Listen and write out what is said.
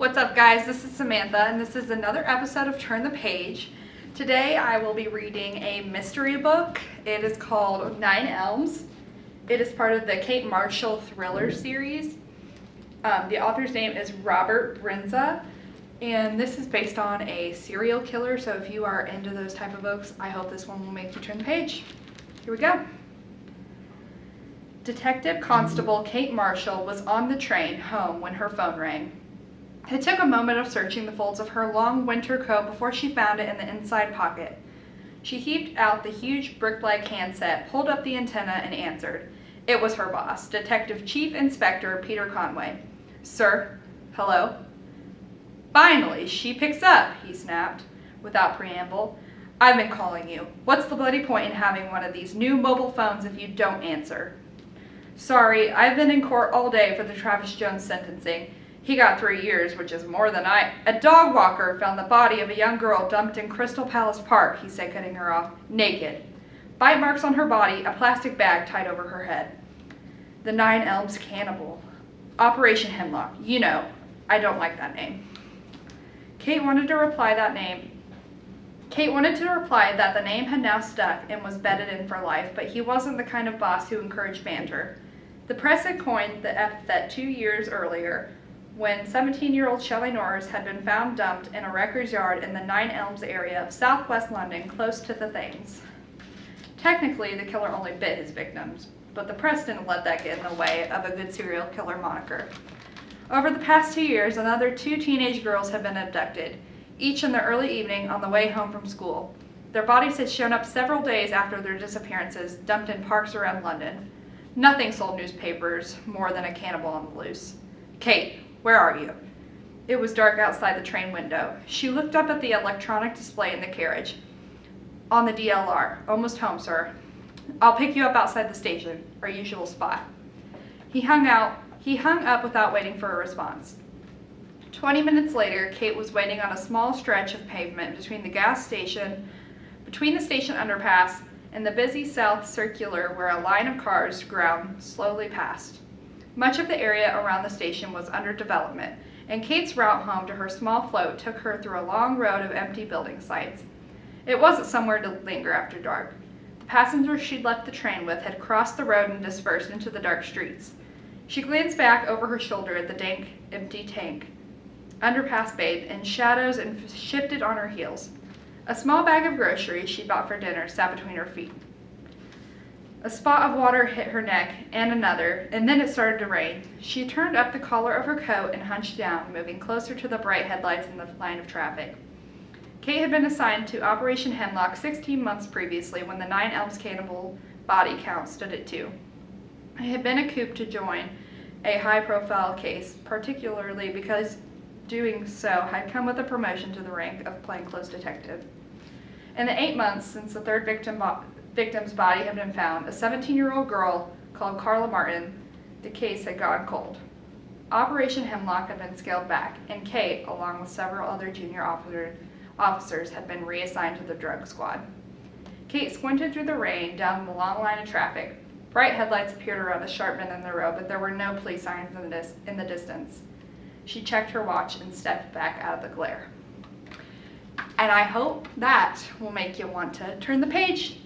What's up, guys? This is Samantha, and this is another episode of Turn the Page. Today I will be reading a mystery book. It is called 9 Elms. It is part of the Kate Marshall thriller series. The author's name is Robert Brinza, and this is based on a serial killer, so if you are into those type of books, I hope this one will make you turn the page. Here we go. Detective Constable Kate Marshall was on the train home when her phone rang. It took a moment of searching the folds of her long winter coat before she found it in the inside pocket. She heaved out the huge brick-like handset, pulled up the antenna, and answered. It was her boss, Detective Chief Inspector Peter Conway. Sir? Hello? Finally, she picks up, he snapped, without preamble. I've been calling you. What's the bloody point in having one of these new mobile phones if you don't answer? Sorry, I've been in court all day for the Travis Jones sentencing. He got 3 years, which is more than A dog walker found the body of a young girl dumped in Crystal Palace Park, he said, cutting her off, naked. Bite marks on her body, a plastic bag tied over her head. The 9 Elms cannibal. Operation Hemlock. You know, I don't like that name. Kate wanted to reply that the name had now stuck and was bedded in for life, but he wasn't the kind of boss who encouraged banter. The press had coined the epithet 2 years earlier, when 17-year-old Shelley Norris had been found dumped in a wrecker's yard in the 9 Elms area of southwest London, close to the Thames. Technically, the killer only bit his victims, but the press didn't let that get in the way of a good serial killer moniker. Over the past 2 years, another 2 teenage girls had been abducted, each in the early evening on the way home from school. Their bodies had shown up several days after their disappearances, dumped in parks around London. Nothing sold newspapers more than a cannibal on the loose. Kate, where are you? It was dark outside the train window. She looked up at the electronic display in the carriage. On the DLR. Almost home, sir. I'll pick you up outside the station, our usual spot. He hung up without waiting for a response. 20 minutes later, Kate was waiting on a small stretch of pavement between the station underpass and the busy South Circular, where a line of cars ground slowly past. Much of the area around the station was under development, and Kate's route home to her small float took her through a long road of empty building sites. It wasn't somewhere to linger after dark. The passengers she'd left the train with had crossed the road and dispersed into the dark streets. She glanced back over her shoulder at the dank, empty tank, underpass bathed in shadows, and shifted on her heels. A small bag of groceries she bought for dinner sat between her feet. A spot of water hit her neck, and another, and then it started to rain. She turned up the collar of her coat and hunched down, moving closer to the bright headlights in the line of traffic. Kate had been assigned to Operation Hemlock 16 months previously when the 9 Elms cannibal body count stood at 2. It had been a coup to join a high-profile case, particularly because doing so had come with a promotion to the rank of plainclothes detective. In the 8 months since the third victim's body had been found, a 17-year-old girl called Carla Martin, the case had gone cold. Operation Hemlock had been scaled back, and Kate, along with several other junior officers, had been reassigned to the drug squad. Kate squinted through the rain down the long line of traffic. Bright headlights appeared around a sharp bend in the road, but there were no police signs in the distance. She checked her watch and stepped back out of the glare. And I hope that will make you want to turn the page.